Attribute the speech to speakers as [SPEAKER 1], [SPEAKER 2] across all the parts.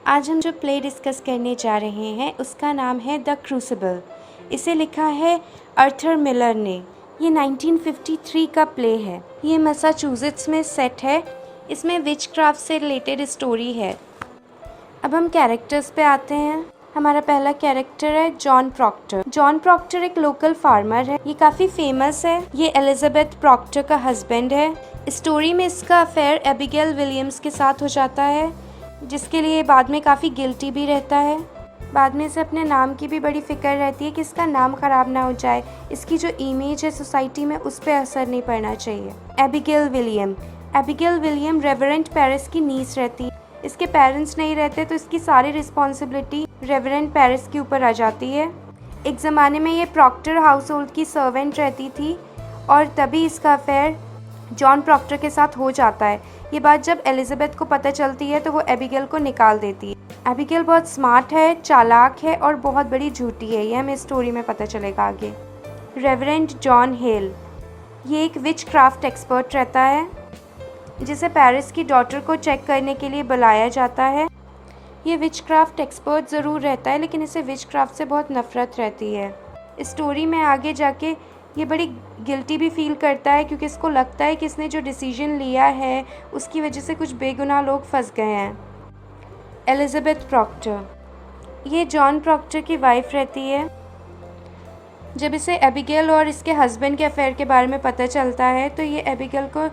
[SPEAKER 1] आज हम जो प्ले डिस्कस करने जा रहे हैं उसका नाम है द क्रूसिबल। इसे लिखा है आर्थर मिलर ने। ये 1953 का प्ले है। ये मैसाचुसेट्स में सेट है। इसमें विचक्राफ्ट से रिलेटेड स्टोरी है। अब हम कैरेक्टर्स पे आते हैं। हमारा पहला कैरेक्टर है जॉन प्रॉक्टर। जॉन प्रॉक्टर एक लोकल फार्मर है। ये काफ़ी फेमस है। ये एलिजाबेथ प्रॉक्टर का हस्बैंड है। स्टोरी में इसका अफेयर एबिगेल विलियम्स के साथ हो जाता है, जिसके लिए बाद में काफ़ी गिल्टी भी रहता है। बाद में इसे अपने नाम की भी बड़ी फिक्र रहती है कि इसका नाम ख़राब ना हो जाए, इसकी जो इमेज है सोसाइटी में उस पर असर नहीं पड़ना चाहिए। एबिगेल विलियम रेवरेंड पेरिस की नीस रहती है। इसके पेरेंट्स नहीं रहते तो इसकी सारी रिस्पॉन्सिबिलिटी रेवरेंड पेरिस के ऊपर आ जाती है। एक ज़माने में ये प्रॉक्टर हाउस होल्ड की सर्वेंट रहती थी और तभी इसका अफेयर जॉन प्रॉक्टर के साथ हो जाता है। ये बात जब एलिजाबेथ को पता चलती है तो वो एबिगेल को निकाल देती है। एबिगेल बहुत स्मार्ट है, चालाक है और बहुत बड़ी झूठी है। ये हमें स्टोरी में पता चलेगा आगे। रेवरेंड जॉन हेल, ये एक विच क्राफ्ट एक्सपर्ट रहता है जिसे पेरिस की डॉटर को चेक करने के लिए बुलाया जाता है। ये विच क्राफ्ट एक्सपर्ट ज़रूर रहता है लेकिन इसे विच क्राफ्ट से बहुत नफ़रत रहती है। स्टोरी में आगे जाके ये बड़ी गिल्टी भी फील करता है क्योंकि इसको लगता है कि इसने जो डिसीजन लिया है उसकी वजह से कुछ बेगुनाह लोग फंस गए हैं। एलिजाबेथ प्रॉक्टर, ये जॉन प्रॉक्टर की वाइफ रहती है। जब इसे एबिगेल और इसके हस्बैंड के अफेयर के बारे में पता चलता है तो ये एबिगेल को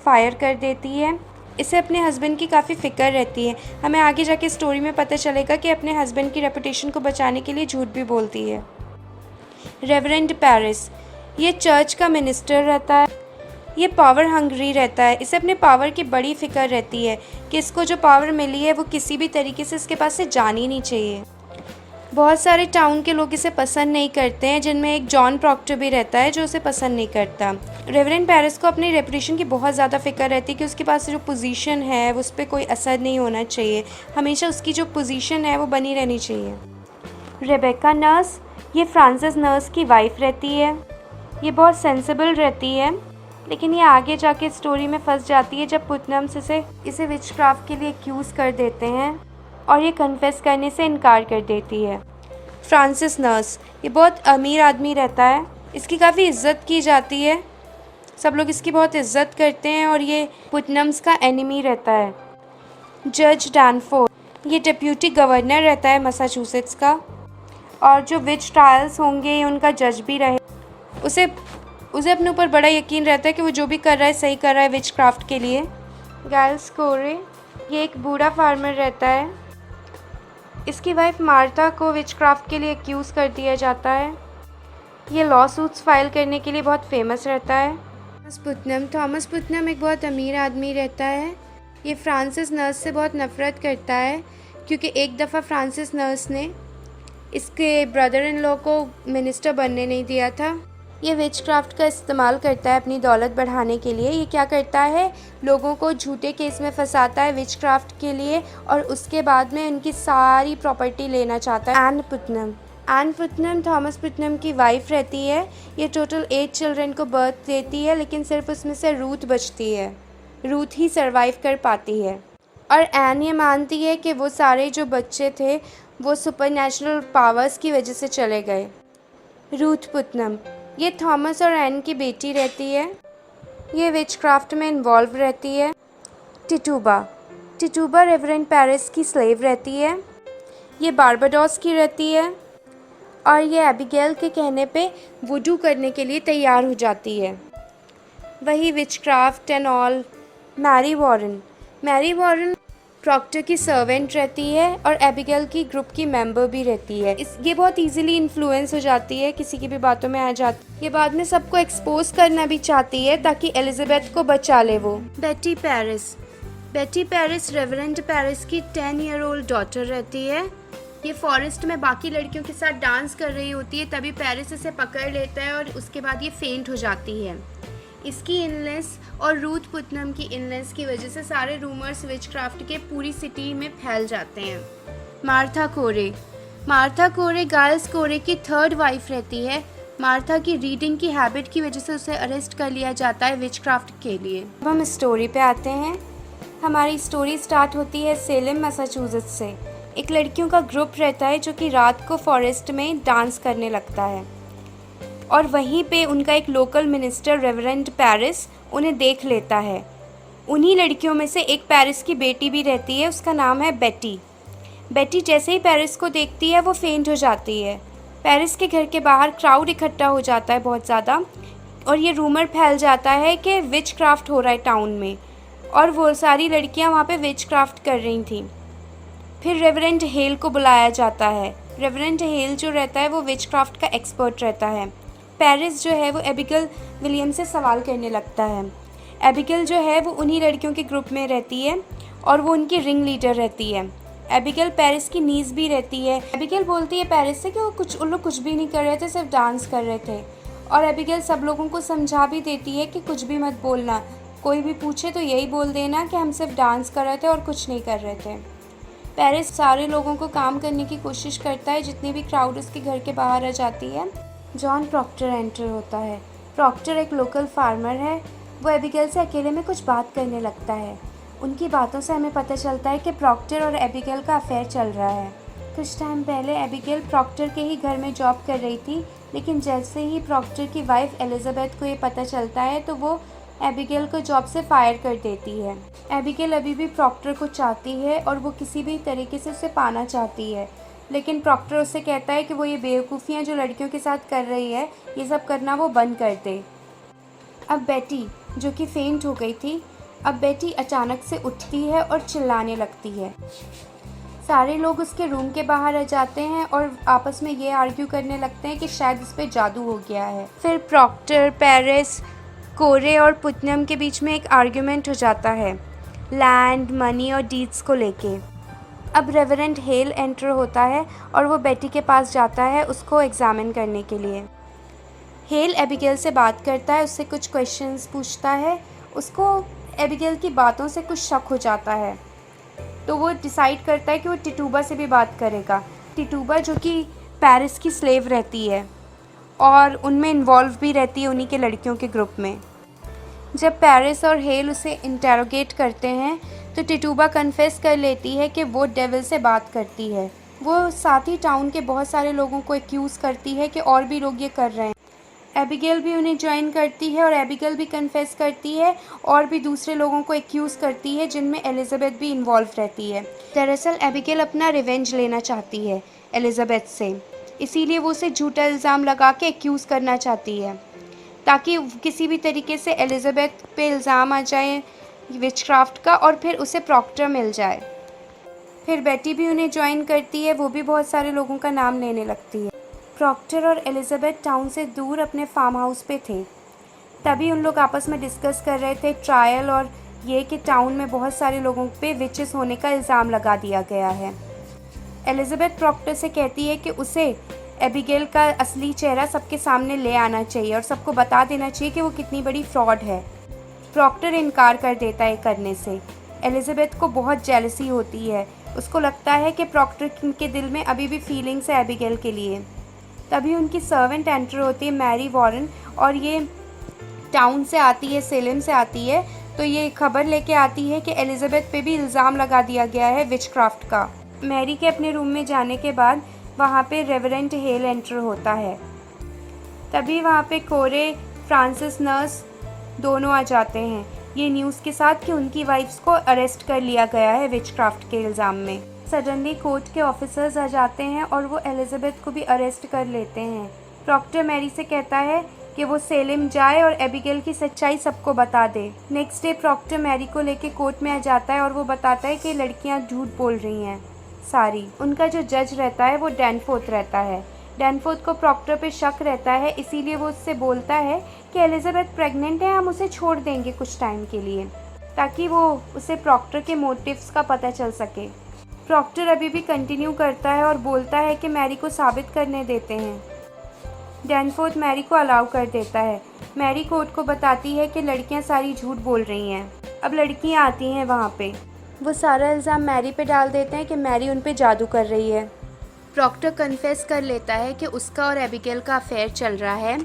[SPEAKER 1] फायर कर देती है। इसे अपने हस्बैंड की काफ़ी फ़िक्र रहती है। हमें आगे जाके स्टोरी में पता चलेगा कि अपने हस्बैंड की रेपुटेशन को बचाने के लिए झूठ भी बोलती है। रेवरेंड पेरिस, ये चर्च का मिनिस्टर रहता है। ये पावर हंग्री रहता है। इसे अपने पावर की बड़ी फ़िक्र रहती है कि इसको जो पावर मिली है वो किसी भी तरीके से इसके पास से जानी नहीं चाहिए। बहुत सारे टाउन के लोग इसे पसंद नहीं करते हैं, जिनमें एक जॉन प्रॉक्टर भी रहता है जो उसे पसंद नहीं करता। रेवरेंड पेरिस को अपनी रेपुटेशन की बहुत ज़्यादा फिक्र रहती है कि उसके पास जो पोजीशन है उस पर कोई असर नहीं होना चाहिए। हमेशा उसकी जो पोजीशन है वो बनी रहनी चाहिए। रेबेका नर्स, ये फ्रांसिस नर्स की वाइफ रहती है। ये बहुत सेंसिबल रहती है लेकिन ये आगे जाके स्टोरी में फंस जाती है जब पुटनम्स इसे विचक्राफ्ट के लिए एक्यूज़ कर देते हैं और ये कन्फेस करने से इनकार कर देती है। फ्रांसिस नर्स, ये बहुत अमीर आदमी रहता है। इसकी काफ़ी इज्जत की जाती है, सब लोग इसकी बहुत इज्जत करते हैं और ये पुटनम्स का एनिमी रहता है। जज डैनफोर्ड, ये डिप्यूटी गवर्नर रहता है मैसाचुसेट्स का और जो विच ट्रायल्स होंगे ये उनका जज भी रहे। उसे अपने ऊपर बड़ा यकीन रहता है कि वो जो भी कर रहा है सही कर रहा है विच क्राफ्ट के लिए। गाइल्स कोरे, ये एक बूढ़ा फार्मर रहता है। इसकी वाइफ मार्था को विच क्राफ्ट के लिए एक्यूज़ कर दिया जाता है। ये लॉ सूट्स फाइल करने के लिए बहुत फेमस रहता है। थॉमस पुटनम एक बहुत अमीर आदमी रहता है। ये फ्रांसिस नर्स से बहुत नफ़रत करता है क्योंकि एक दफ़ा फ्रांसिस नर्स ने इसके ब्रदर इन लॉ को मिनिस्टर बनने नहीं दिया था। ये विच क्राफ्ट का इस्तेमाल करता है अपनी दौलत बढ़ाने के लिए। ये क्या करता है, लोगों को झूठे केस में फंसाता है विच क्राफ्ट के लिए और उसके बाद में उनकी सारी प्रॉपर्टी लेना चाहता है। एन पुटनम थॉमस पुटनम की वाइफ रहती है। ये टोटल 8 चिल्ड्रन को बर्थ देती है लेकिन सिर्फ उसमें से रूथ बचती है। रूथ ही सर्वाइव कर पाती है और एन ये मानती है कि वो सारे जो बच्चे थे वो सुपरनैचुरल पावर्स की वजह से चले गए। रूथ पुटनम, ये थॉमस और एन की बेटी रहती है। ये विचक्राफ्ट में इन्वॉल्व रहती है। टिटूबा रेवरेंड पेरिस की स्लेव रहती है। ये बारबाडोस की रहती है और ये एबिगेल के कहने पे वुडू करने के लिए तैयार हो जाती है। वही witchcraft and all. Mary Warren Proctor की सर्वेंट रहती है और एबिगेल की ग्रुप की मेंबर भी रहती है। ये बहुत इजीली इन्फ्लुएंस हो जाती है, किसी की भी बातों में आ जाती है। ये बाद में सबको एक्सपोज करना भी चाहती है ताकि एलिजाबेथ को बचा ले वो। बेटी पेरिस रेवरेंड पेरिस की 10 ईयर ओल्ड डॉटर रहती है। ये फॉरेस्ट में बाकी लड़कियों के साथ डांस कर रही होती है, तभी पेरिस इसे पकड़ लेता है और उसके बाद ये फेंट हो जाती है। इसकी इलनेस और रूथ पुटनम की इलनेस की वजह से सारे रूमर्स विचक्राफ्ट के पूरी सिटी में फैल जाते हैं। मार्था कोरे गाइल्स कोरे की 3rd वाइफ रहती है। मार्था की रीडिंग की हैबिट की वजह से उसे अरेस्ट कर लिया जाता है विचक्राफ्ट के लिए। अब हम स्टोरी पे आते हैं। हमारी स्टोरी स्टार्ट होती है सेलेम मैसाचुसेट्स से। एक लड़कियों का ग्रुप रहता है जो कि रात को फॉरेस्ट में डांस करने लगता है और वहीं पे उनका एक लोकल मिनिस्टर रेवरेंड पेरिस उन्हें देख लेता है। उन्हीं लड़कियों में से एक पेरिस की बेटी भी रहती है, उसका नाम है बेटी। बेटी जैसे ही पेरिस को देखती है वो फेंट हो जाती है। पेरिस के घर के बाहर क्राउड इकट्ठा हो जाता है बहुत ज़्यादा और ये रूमर फैल जाता है कि विच क्राफ्ट हो रहा है टाउन में और वो सारी लड़कियां वहाँ पे विच क्राफ्ट कर रही थी। फिर रेवरेंड हेल को बुलाया जाता है। रेवरेंड हेल जो रहता है वो विच क्राफ्ट का एक्सपर्ट रहता है। पेरिस जो है वो एबिगेल विलियम से सवाल करने लगता है। एबिगेल जो है वो उन्हीं लड़कियों के ग्रुप में रहती है और वो उनकी रिंग लीडर रहती है। एबिगेल पेरिस की नीस भी रहती है। एबिगेल बोलती है पेरिस से कि उन लोग कुछ भी नहीं कर रहे थे, सिर्फ डांस कर रहे थे। और एबिगेल सब लोगों को समझा भी देती है कि कुछ भी मत बोलना, कोई भी पूछे तो यही बोल देना कि हम सिर्फ डांस कर रहे थे और कुछ नहीं कर रहे थे। पेरिस सारे लोगों को काम करने की कोशिश करता है, जितने भी क्राउड उसके घर के बाहर आ जाती है। जॉन प्रॉक्टर एंटर होता है। प्रॉक्टर एक लोकल फार्मर है। वो एबिगेल से अकेले में कुछ बात करने लगता है। उनकी बातों से हमें पता चलता है कि प्रॉक्टर और एबिगेल का अफेयर चल रहा है। कुछ टाइम पहले एबिगेल प्रॉक्टर के ही घर में जॉब कर रही थी, लेकिन जैसे ही प्रॉक्टर की वाइफ एलिजाबेथ को ये पता चलता है तो वो एबिगेल को जॉब से फायर कर देती है। एबिगेल अभी भी प्रॉक्टर को चाहती है और वो किसी भी तरीके से उसे पाना चाहती है, लेकिन प्रॉक्टर उससे कहता है कि वो ये बेवकूफ़ियाँ जो लड़कियों के साथ कर रही है ये सब करना वो बंद कर दे। अब बेटी जो कि फेंट हो गई थी, अब बेटी अचानक से उठती है और चिल्लाने लगती है। सारे लोग उसके रूम के बाहर आ जाते हैं और आपस में ये आर्ग्यू करने लगते हैं कि शायद इस पे जादू हो गया है। फिर प्रॉक्टर, पेरिस, कोरे और पुटनम के बीच में एक आर्ग्यूमेंट हो जाता है लैंड, मनी और डीड्स को लेके। अब रेवरेंड हेल एंटर होता है और वो बेटी के पास जाता है उसको एग्ज़ामिन करने के लिए। हेल एबिगेल से बात करता है, उससे कुछ क्वेश्चंस पूछता है। उसको एबिगेल की बातों से कुछ शक हो जाता है, तो वो डिसाइड करता है कि वो टिटूबा से भी बात करेगा। टिटूबा जो कि पेरिस की स्लेव रहती है और उनमें इन्वॉल्व भी रहती है उन्हीं के लड़कियों के ग्रुप में। जब पेरिस और हेल उसे इंटेरोगेट करते हैं तो टिटूबा कन्फेस कर लेती है कि वो डेविल से बात करती है। वो साथ ही टाउन के बहुत सारे लोगों को एक्यूज़ करती है कि और भी लोग ये कर रहे हैं। एबिगेल भी उन्हें ज्वाइन करती है और एबिगेल भी कन्फेस करती है और भी दूसरे लोगों को एक्यूज़ करती है, जिनमें एलिजाबेथ भी इन्वॉल्व रहती है। दरअसल एबिगेल अपना रिवेंज लेना चाहती है एलिजाबेथ से, इसीलिए वो उसे झूठा इल्ज़ाम लगा के एक्यूज़ करना चाहती है ताकि किसी भी तरीके से एलिजाबेथ पे इल्ज़ाम आ जाए विचक्राफ्ट का और फिर उसे प्रॉक्टर मिल जाए। फिर बेटी भी उन्हें ज्वाइन करती है, वो भी बहुत सारे लोगों का नाम लेने लगती है। प्रॉक्टर और एलिजाबेथ टाउन से दूर अपने फार्म हाउस पे थे। तभी उन लोग आपस में डिस्कस कर रहे थे ट्रायल और ये कि टाउन में बहुत सारे लोगों पे विचेस होने का इल्ज़ाम लगा दिया गया है। एलिजाबेथ प्रॉक्टर से कहती है कि उसे एबिगेल का असली चेहरा सबके सामने ले आना चाहिए और सबको बता देना चाहिए कि वो कितनी बड़ी फ्रॉड है। प्रॉक्टर इनकार कर देता है करने से। एलिजाबेथ को बहुत जेलसी होती है, उसको लगता है कि प्रॉक्टर के दिल में अभी भी फीलिंग्स है एबिगेल के लिए। तभी उनकी सर्वेंट एंटर होती है मैरी वॉरेन और ये टाउन से आती है, सेलेम से आती है, तो ये खबर लेके आती है कि एलिजाबेथ पे भी इल्ज़ाम लगा दिया गया है विचक्राफ्ट का। मैरी के अपने रूम में जाने के बाद वहाँ पे रेवरेंड हेल एंटर होता है। तभी वहाँ पे कोरे, फ्रांसिस नर्स दोनों आ जाते हैं ये न्यूज़ के साथ कि उनकी वाइफ्स को अरेस्ट कर लिया गया है विचक्राफ्ट के इल्ज़ाम में। सडनली कोर्ट के ऑफिसर्स आ जाते हैं और वो एलिजाबेथ को भी अरेस्ट कर लेते हैं। प्रॉक्टर मैरी से कहता है कि वो सेलेम जाए और एबिगेल की सच्चाई सबको बता दे। नेक्स्ट डे प्रॉक्टर मैरी को लेके कोर्ट में आ जाता है और वो बताता है कि लड़कियां झूठ बोल रही हैं सारी। उनका जो जज रहता है वो डैनफोर्थ रहता है। डैनफोर्थ को प्रॉक्टर पे शक रहता है, इसीलिए वो उससे बोलता है कि एलिजाबेथ प्रेग्नेंट है, हम उसे छोड़ देंगे कुछ टाइम के लिए ताकि वो उसे प्रॉक्टर के मोटिव्स का पता चल सके। प्रॉक्टर अभी भी कंटिन्यू करता है और बोलता है कि मैरी को साबित करने देते हैं। डैनफोर्थ मैरी को अलाउ कर देता है। मैरी कोर्ट को बताती है कि लड़कियां सारी झूठ बोल रही हैं। अब लड़कियां आती हैं वहाँ पे, वो सारा इल्ज़ाम मैरी पे डाल देते हैं कि मैरी उन पे जादू कर रही है। प्रॉक्टर कन्फेस कर लेता है कि उसका और एबिगेल का अफेयर चल रहा है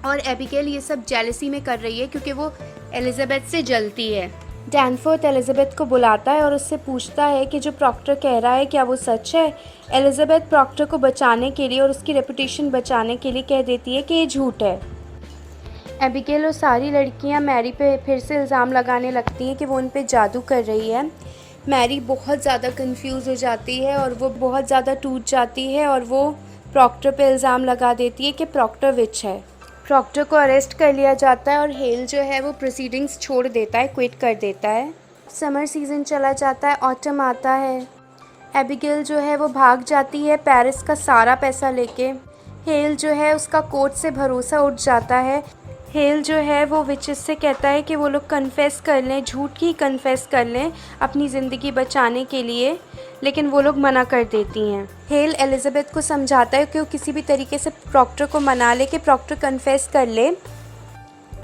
[SPEAKER 1] और एबिगेल ये सब जेलसी में कर रही है क्योंकि वो एलिजाबेथ से जलती है। डैनफोर्थ एलिज़ाबेथ को बुलाता है और उससे पूछता है कि जो प्रॉक्टर कह रहा है क्या वो सच है। एलिज़ाबेथ प्रॉक्टर को बचाने के लिए और उसकी रेपुटेशन बचाने के लिए कह देती है कि ये झूठ है। एबिगेल और सारी लड़कियां मैरी पे फिर से इल्ज़ाम लगाने लगती हैं कि वो उन पे जादू कर रही है। मैरी बहुत ज़्यादा कंफ्यूज हो जाती है और वो बहुत ज़्यादा टूट जाती है और वो प्रॉक्टर पे इल्ज़ाम लगा देती है कि प्रॉक्टर विच है। प्रॉक्टर को अरेस्ट कर लिया जाता है और हेल जो है वो प्रोसीडिंग्स छोड़ देता है, क्विट कर देता है। समर सीज़न चला जाता है, ऑटम आता है। एबिगेल जो है वो भाग जाती है पेरिस का सारा पैसा लेके। हेल जो है उसका कोर्ट से भरोसा उठ जाता है। हेल जो है वो विचेस से कहता है कि वो लोग कन्फेस कर लें, झूठ की कन्फेस कर लें अपनी ज़िंदगी बचाने के लिए, लेकिन वो लोग मना कर देती हैं। हेल एलिज़ाबेथ को समझाता है कि वो किसी भी तरीके से प्रॉक्टर को मना ले कि प्रॉक्टर कन्फेस कर ले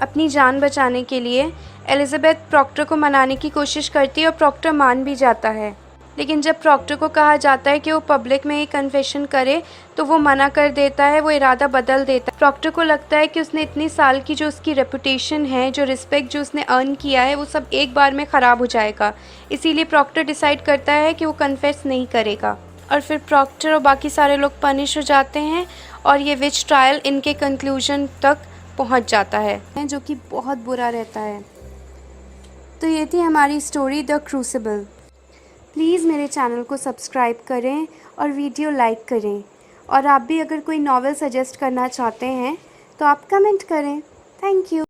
[SPEAKER 1] अपनी जान बचाने के लिए। एलिज़ाबेथ प्रॉक्टर को मनाने की कोशिश करती है और प्रॉक्टर मान भी जाता है, लेकिन जब प्रॉक्टर को कहा जाता है कि वो पब्लिक में ये कन्फेशन करे तो वो मना कर देता है, वो इरादा बदल देता है। प्रॉक्टर को लगता है कि उसने इतनी साल की जो उसकी रेपुटेशन है, जो रिस्पेक्ट जो उसने अर्न किया है, वो सब एक बार में ख़राब हो जाएगा। इसीलिए प्रॉक्टर डिसाइड करता है कि वो कन्फेस नहीं करेगा और फिर प्रॉक्टर और बाकी सारे लोग पनिश हो जाते हैं और ये विच ट्रायल इनके कंक्लूजन तक पहुंच जाता है, जो कि बहुत बुरा रहता है। तो ये थी हमारी स्टोरी द क्रूसिबल। प्लीज़ मेरे चैनल को सब्सक्राइब करें और वीडियो लाइक करें, और आप भी अगर कोई नॉवेल सजेस्ट करना चाहते हैं तो आप कमेंट करें। Thank you.